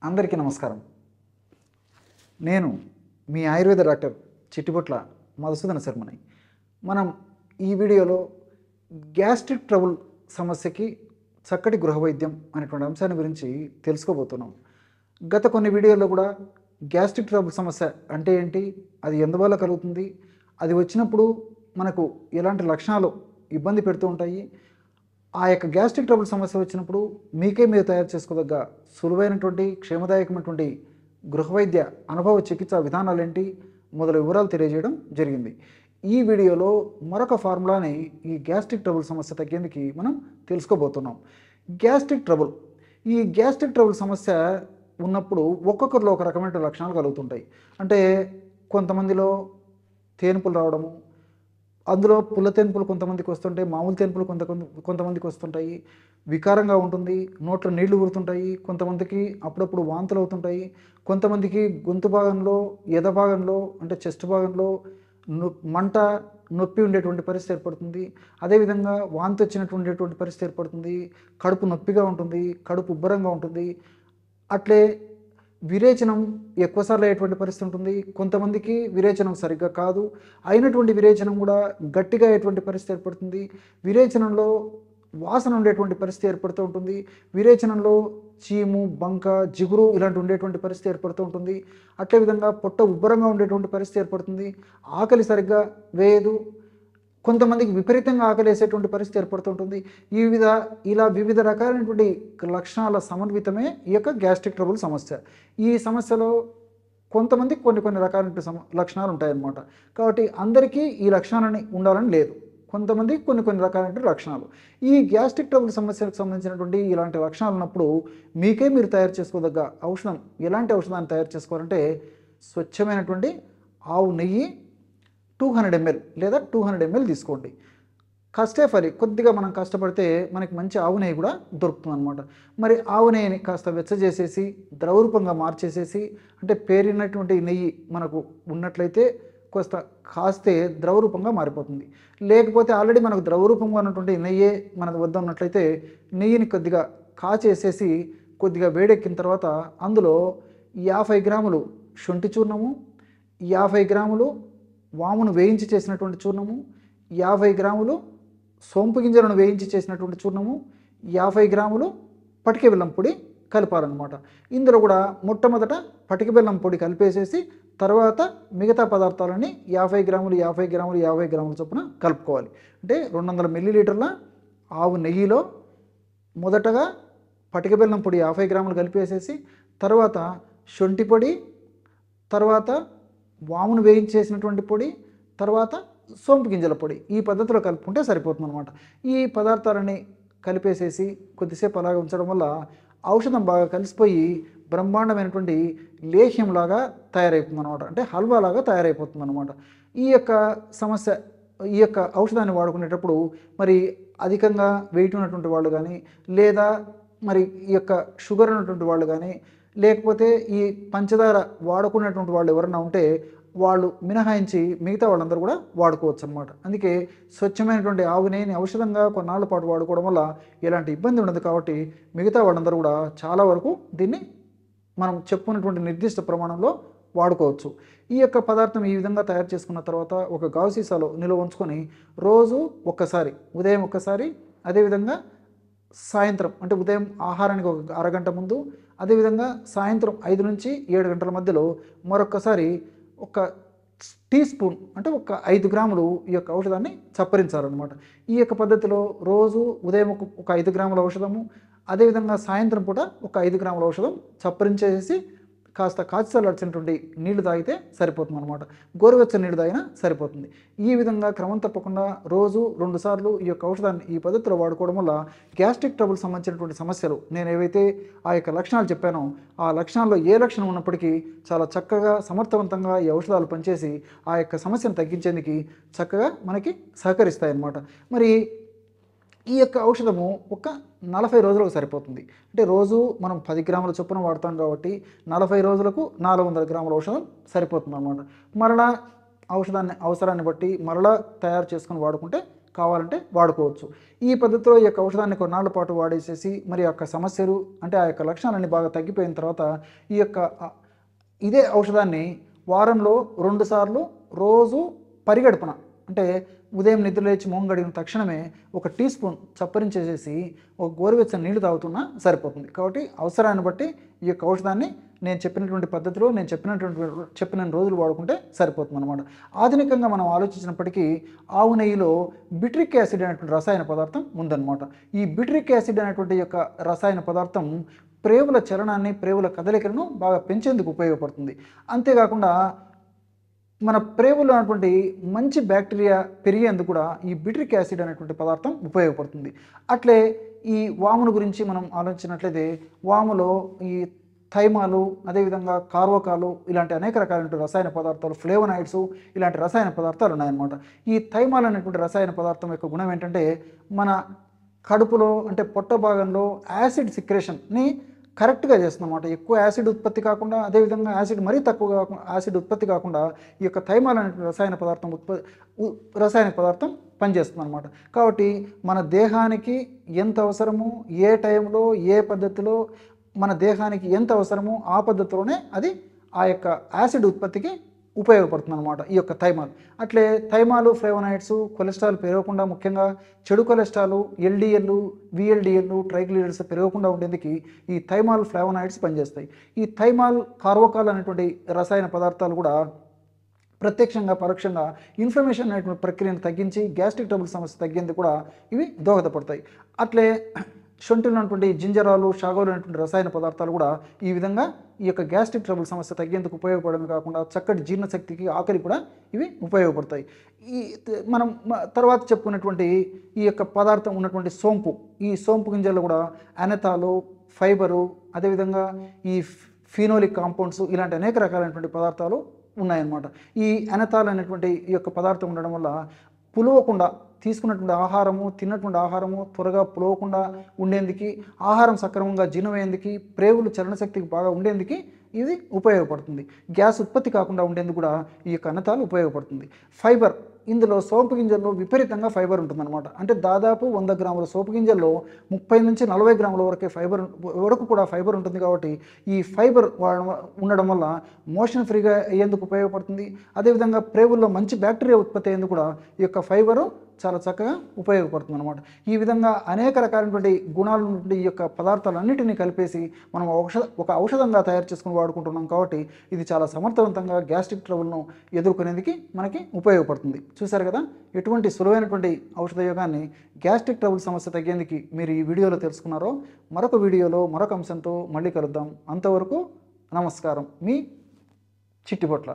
అందరికీ నమస్కారం. నేను మీ ఆయుర్వేద డాక్టర్ చిట్టిపొట్ల మధుసూదన శర్మని. మనం ఈ వీడియోలో గ్యాస్ట్రిక్ ట్రబుల్ సమస్యకి చక్కటి గృహ వైద్యం అనేటువంటి అంశాన్ని గురించి తెలుసుకోబోతున్నాం. గత కొన్ని వీడియోల్లో కూడా గ్యాస్ట్రిక్ ట్రబుల్ సమస్య అంటే ఏంటి, అది ఎందువల్ల కలుగుతుంది, అది వచ్చినప్పుడు మనకు ఎలాంటి లక్షణాలు ఇబ్బంది పెడుతూ ఉంటాయి, ఆ యొక్క గ్యాస్ట్రిక్ ట్రబుల్ సమస్య వచ్చినప్పుడు మీకే మీరు తయారు చేసుకోదగ్గ సులువైనటువంటి క్షేమదాయకమైనటువంటి గృహవైద్య అనుభవ చికిత్సా విధానాలు ఏంటి మొదలు వివరాలు తెలియజేయడం జరిగింది. ఈ వీడియోలో మరొక ఫార్ములాని ఈ గ్యాస్ట్రిక్ ట్రబుల్ సమస్య తగ్గేందుకు మనం తెలుసుకోబోతున్నాం. గ్యాస్ట్రిక్ ట్రబుల్, ఈ గ్యాస్ట్రిక్ ట్రబుల్ సమస్య ఉన్నప్పుడు ఒక్కొక్కరిలో ఒక రకమైన లక్షణాలు కలుగుతుంటాయి. అంటే కొంతమందిలో తేన్పులు రావడము, అందులో పుల్ల తెన్పులు కొంతమందికి వస్తుంటాయి, మామూలు తెన్పులు కొంతమందికి వస్తుంటాయి, వికారంగా ఉంటుంది, నోట్లో నీళ్లు ఊరుతుంటాయి, కొంతమందికి అప్పుడప్పుడు వాంతులు అవుతుంటాయి, కొంతమందికి గొంతు భాగంలో ఎద భాగంలో అంటే చెస్ట్ భాగంలో మంట నొప్పి ఉండేటువంటి పరిస్థితి ఏర్పడుతుంది. అదేవిధంగా వాంతి వచ్చినటువంటి పరిస్థితి ఏర్పడుతుంది, కడుపు నొప్పిగా ఉంటుంది, కడుపు ఉబ్బరంగా ఉంటుంది, అట్లే విరేచనం ఎక్కువసార్లు అయ్యేటువంటి పరిస్థితి ఉంటుంది. కొంతమందికి విరేచనం సరిగ్గా కాదు, అయినటువంటి విరేచనం కూడా గట్టిగా అయ్యేటువంటి పరిస్థితి ఏర్పడుతుంది. విరేచనంలో వాసన ఉండేటువంటి పరిస్థితి ఏర్పడుతూ ఉంటుంది. విరేచనంలో చీము, బంక, జిగురు ఇలాంటి ఉండేటువంటి పరిస్థితి ఏర్పడుతూ ఉంటుంది. అట్లే విధంగా పొట్ట ఉబ్బరంగా ఉండేటువంటి పరిస్థితి ఏర్పడుతుంది. ఆకలి సరిగ్గా వేయదు, కొంతమందికి విపరీతంగా ఆకలేసేటువంటి పరిస్థితి ఏర్పడుతుంటుంది. ఇలా వివిధ రకాలైనటువంటి లక్షణాల సమన్వితమే ఈ యొక్క గ్యాస్ట్రిక్ ట్రబుల్ సమస్య. ఈ సమస్యలో కొంతమందికి కొన్ని రకాలైన లక్షణాలు ఉంటాయన్నమాట. కాబట్టి అందరికీ ఈ లక్షణాలని ఉండాలని లేదు, కొంతమందికి కొన్ని రకాలైన లక్షణాలు. ఈ గ్యాస్ట్రిక్ ట్రబుల్ సమస్యకు సంబంధించినటువంటి ఇలాంటి లక్షణాలు ఉన్నప్పుడు మీకే మీరు తయారు చేసుకోదగ్గ ఔషధం, ఎలాంటి ఔషధాన్ని తయారు చేసుకోవాలంటే స్వచ్ఛమైనటువంటి ఆవు నెయ్యి 200 ml లేదా 200 ml తీసుకోండి. కష్టే కొద్దిగా మనం కష్టపడితే మనకి మంచి ఆవు నెయ్యి కూడా దొరుకుతుంది అనమాట. మరి ఆవు నెయ్యిని కాస్త వెచ్చజేసేసి ద్రవరూపంగా మార్చేసేసి, అంటే పేరినటువంటి నెయ్యి మనకు ఉన్నట్లయితే కాస్తే ద్రవరూపంగా మారిపోతుంది. లేకపోతే ఆల్రెడీ మనకు ద్రవరూపంగా ఉన్నటువంటి నెయ్యే మన వద్ద ఉన్నట్లయితే నెయ్యిని కొద్దిగా కాచేసేసి కొద్దిగా వేడెక్కిన తర్వాత అందులో 50 గ్రాములు శొంఠి చూర్ణము, 50 గ్రాములు వామును వేయించి చేసినటువంటి చూర్ణము, 50 గ్రాములు సోంపు గింజలను వేయించి చేసినటువంటి చూర్ణము, 50 గ్రాములు పటిక బెల్లం పొడి కలపాలన్నమాట. ఇందులో కూడా మొట్టమొదట పటిక బెల్లం పొడి కలిపేసేసి తర్వాత మిగతా పదార్థాలని 50 గ్రాములు 50 గ్రాములు 50 గ్రాముల చొప్పున కలుపుకోవాలి. అంటే 200 మిల్లీలీటర్ల ఆవు నెయ్యిలో మొదటగా పటిక బెల్లం పొడి 50 గ్రాములు కలిపేసేసి తర్వాత శొంఠి పొడి, తర్వాత వామును వేయించేసినటువంటి పొడి, తర్వాత సోంపు గింజల పొడి, ఈ పద్ధతిలో కలుపుకుంటే సరిపోతుంది అనమాట. ఈ పదార్థాలని కలిపేసేసి కొద్దిసేపు అలాగే ఉంచడం వల్ల ఔషధం బాగా కలిసిపోయి బ్రహ్మాండమైనటువంటి లేహ్యంలాగా తయారైపోతుంది అనమాట. అంటే హల్వాలాగా తయారైపోతుంది అనమాట. ఈ యొక్క ఔషధాన్ని వాడుకునేటప్పుడు మరి అధికంగా వెయిట్ ఉన్నటువంటి వాళ్ళు కానీ, లేదా మరి ఈ యొక్క షుగర్ ఉన్నటువంటి వాళ్ళు కానీ, లేకపోతే ఈ పంచదార వాడుకునేటువంటి వాళ్ళు ఎవరైనా ఉంటే వాళ్ళు మినహాయించి మిగతా వాళ్ళందరూ కూడా వాడుకోవచ్చు అనమాట. అందుకే స్వచ్ఛమైనటువంటి ఆవు నెయ్యిని ఔషధంగా కొన్నాళ్ళ పాటు వాడుకోవడం వల్ల ఎలాంటి ఇబ్బంది ఉండదు. కాబట్టి మిగతా వాళ్ళందరూ కూడా చాలా వరకు దీన్ని మనం చెప్పుకున్నటువంటి నిర్దిష్ట ప్రమాణంలో వాడుకోవచ్చు. ఈ యొక్క పదార్థం ఈ విధంగా తయారు చేసుకున్న తర్వాత ఒక గాజు సీసాలో నిల్వ ఉంచుకొని రోజు ఒక్కసారి, ఉదయం ఒక్కసారి, అదేవిధంగా సాయంత్రం అంటే ఉదయం ఆహారానికి ఒక అరగంట ముందు, అదేవిధంగా సాయంత్రం 5 నుంచి 7 గంటల మధ్యలో మరొక్కసారి ఒక టీ స్పూన్ అంటే ఒక 5 గ్రాములు ఈ యొక్క ఔషధాన్ని చప్పరించాలన్నమాట. ఈ యొక్క పద్ధతిలో రోజు ఉదయం ఒక 5 గ్రాముల ఔషధము, అదేవిధంగా సాయంత్రం పూట ఒక 5 గ్రాముల ఔషధం చప్పరించేసి కాస్త కాచి చల్లార్చినటువంటి నీళ్లు తాగితే సరిపోతుంది అనమాట. గోరువెచ్చని నీళ్లు తాగినా సరిపోతుంది. ఈ విధంగా క్రమం తప్పకుండా రోజు 2 సార్లు ఈ యొక్క ఔషధాన్ని ఈ పద్ధతిలో వాడుకోవడం వల్ల గ్యాస్ట్రిక్ ట్రబుల్ సంబంధించినటువంటి సమస్యలు, నేను ఏవైతే ఆ యొక్క లక్షణాలు చెప్పానో ఆ లక్షణాల్లో ఏ లక్షణం ఉన్నప్పటికీ చాలా చక్కగా సమర్థవంతంగా ఈ ఔషధాలు పనిచేసి ఆ యొక్క సమస్యను తగ్గించేందుకు చక్కగా మనకి సహకరిస్తాయన్నమాట. మరి ఈ యొక్క ఔషధము ఒక 40 రోజులకు సరిపోతుంది. అంటే రోజు మనం 10 గ్రాముల చొప్పున వాడతాం కాబట్టి 40 రోజులకు 400 గ్రాముల ఔషధం సరిపోతుంది అన్నమాట. మరలా అవసరాన్ని బట్టి మరలా తయారు చేసుకొని వాడుకుంటే కావాలంటే వాడుకోవచ్చు. ఈ పద్ధతిలో ఈ యొక్క ఔషధాన్ని కొన్నాళ్ళ పాటు వాడేసేసి మరి ఆ యొక్క సమస్యలు అంటే ఆ యొక్క లక్షణాలన్నీ బాగా తగ్గిపోయిన తర్వాత ఈ యొక్క ఇదే ఔషధాన్ని వారంలో 2 సార్లు రోజు పరిగడుపున అంటే ఉదయం నిద్ర లేచి మొహం కడిగిన తక్షణమే ఒక టీ స్పూన్ చప్పరించేసేసి ఒక గోరువెచ్చని నీళ్లు తాగుతున్నా సరిపోతుంది. కాబట్టి అవసరాన్ని బట్టి ఈ యొక్క ఔషధాన్ని నేను చెప్పినటువంటి పద్ధతిలో నేను చెప్పిన రోజులు వాడుకుంటే సరిపోతుంది అనమాట. ఆధునికంగా మనం ఆలోచించినప్పటికీ ఆవు నెయ్యిలో బిట్రిక్ యాసిడ్ అనేటువంటి రసాయన పదార్థం ఉందన్నమాట. ఈ బిట్రిక్ యాసిడ్ అనేటువంటి యొక్క రసాయన పదార్థం ప్రేవుల చలనాన్ని ప్రేవుల కదలికలను బాగా పెంచేందుకు ఉపయోగపడుతుంది. అంతేకాకుండా మన ప్రేవులో ఉన్నటువంటి మంచి బ్యాక్టీరియా పెరిగేందుకు కూడా ఈ బిట్రిక్ యాసిడ్ అనేటువంటి పదార్థం ఉపయోగపడుతుంది. అట్లే ఈ వామును గురించి మనం ఆలోచించినట్లయితే వాములో ఈ థైమాలు అదేవిధంగా కార్వకాలు ఇలాంటి అనేక రకాలైన రసాయన పదార్థాలు ఫ్లేవనాయిడ్స్ ఇలాంటి రసాయన పదార్థాలు ఉన్నాయన్నమాట. ఈ థైమాల్ అనేటువంటి రసాయన పదార్థం యొక్క గుణం ఏంటంటే మన కడుపులో అంటే పొట్ట భాగంలో యాసిడ్ సిక్రేషన్ని కరెక్ట్గా చేస్తుందన్నమాట. ఎక్కువ యాసిడ్ ఉత్పత్తి కాకుండా అదేవిధంగా యాసిడ్ మరీ తక్కువగా యాసిడ్ ఉత్పత్తి కాకుండా ఈ యొక్క థైమాల్ అనే రసాయన పదార్థం పనిచేస్తుంది అనమాట. కాబట్టి మన దేహానికి ఎంత అవసరమో ఏ టైంలో ఏ పద్ధతిలో మన దేహానికి ఎంత అవసరమో ఆ పద్ధతిలోనే అది ఆ యొక్క యాసిడ్ ఉత్పత్తికి ఉపయోగపడుతుంది అనమాట ఈ యొక్క థైమాల్. అట్లే థైమాలు ఫ్లేవనాయిడ్స్ కొలెస్ట్రాల్ పెరగకుండా ముఖ్యంగా చెడు కొలెస్ట్రాల్ ఎల్డిఎల్ విఎల్డిఎల్ ట్రైగ్లిజరైడ్స్ పెరగకుండా ఉండేందుకు ఈ థైమాల్ ఫ్లేవనాయిడ్స్ పనిచేస్తాయి. ఈ థైమాల్ కార్వోకాల్ అనేటువంటి రసాయన పదార్థాలు కూడా ప్రత్యక్షంగా పరోక్షంగా ఇన్ఫ్లమేషన్ అనేటువంటి ప్రక్రియను తగ్గించి గ్యాస్ట్రిక్ ట్రబుల్ సమస్య తగ్గేందుకు కూడా ఇవి దోహదపడతాయి. అట్లే శొంఠిలో ఉన్నటువంటి జింజరాలు షాగోలు అనేటువంటి రసాయన పదార్థాలు కూడా ఈ విధంగా ఈ యొక్క గ్యాస్ట్రిక్ ట్రబుల్ సమస్య తగ్గేందుకు ఉపయోగపడమే కాకుండా చక్కటి జీర్ణశక్తికి ఆకలి కూడా ఇవి ఉపయోగపడతాయి. ఈ మనం తర్వాత చెప్పుకున్నటువంటి ఈ యొక్క పదార్థం ఉన్నటువంటి సోంపు, ఈ సోంపు గింజల్లో కూడా అనెతాలు ఫైబరు అదేవిధంగా ఈ ఫినోలిక్ కాంపౌండ్స్ ఇలాంటి అనేక రకాలైనటువంటి పదార్థాలు ఉన్నాయన్నమాట. ఈ అనెతాల్ అనేటువంటి ఈ యొక్క పదార్థం ఉండడం వల్ల పులవకుండా తీసుకున్నటువంటి ఆహారము తిన్నటువంటి ఆహారము త్వరగా పులవకుండా ఉండేందుకు ఆహారం సక్రమంగా జీర్ణమయ్యేందుకు ప్రేవులు చలనశక్తికి బాగా ఉండేందుకు ఇది ఉపయోగపడుతుంది. గ్యాస్ ఉత్పత్తి కాకుండా ఉండేందుకు కూడా ఈ యొక్క అనెతాలు ఉపయోగపడుతుంది. ఫైబర్, ఇందులో సోంపు గింజల్లో విపరీతంగా ఫైబర్ ఉంటుందన్నమాట. అంటే దాదాపు 100 గ్రాముల సోపు గింజల్లో 30 నుంచి 40 గ్రాముల వరకు కూడా ఫైబర్ ఉంటుంది. కాబట్టి ఈ ఫైబర్ ఉండడం వల్ల మోషన్ ఫ్రీగా అయ్యేందుకు ఉపయోగపడుతుంది. అదేవిధంగా ప్రేవుల్లో మంచి బ్యాక్టీరియా ఉత్పత్తి అయ్యేందుకు కూడా ఈ యొక్క ఫైబరు చాలా చక్కగా ఉపయోగపడుతుంది అనమాట. ఈ విధంగా అనేక రకాలైనటువంటి గుణాలు ఉన్నటువంటి ఈ యొక్క పదార్థాలన్నింటినీ కలిపేసి మనం ఒక ఔషధంగా తయారు చేసుకుని వాడుకుంటున్నాం. కాబట్టి ఇది చాలా సమర్థవంతంగా గ్యాస్ట్రిక్ ట్రబుల్ను ఎదుర్కొనేందుకు మనకి ఉపయోగపడుతుంది. చూశారు కదా, ఎటువంటి సులువైనటువంటి ఔషధ యోగాన్ని గ్యాస్ట్రిక్ ట్రబుల్ సమస్య తగ్గేందుకు మీరు ఈ వీడియోలో తెలుసుకున్నారో. మరొక వీడియోలో మరొక అంశంతో మళ్ళీ కలుద్దాం. అంతవరకు నమస్కారం. మీ చిట్టిపొట్ల.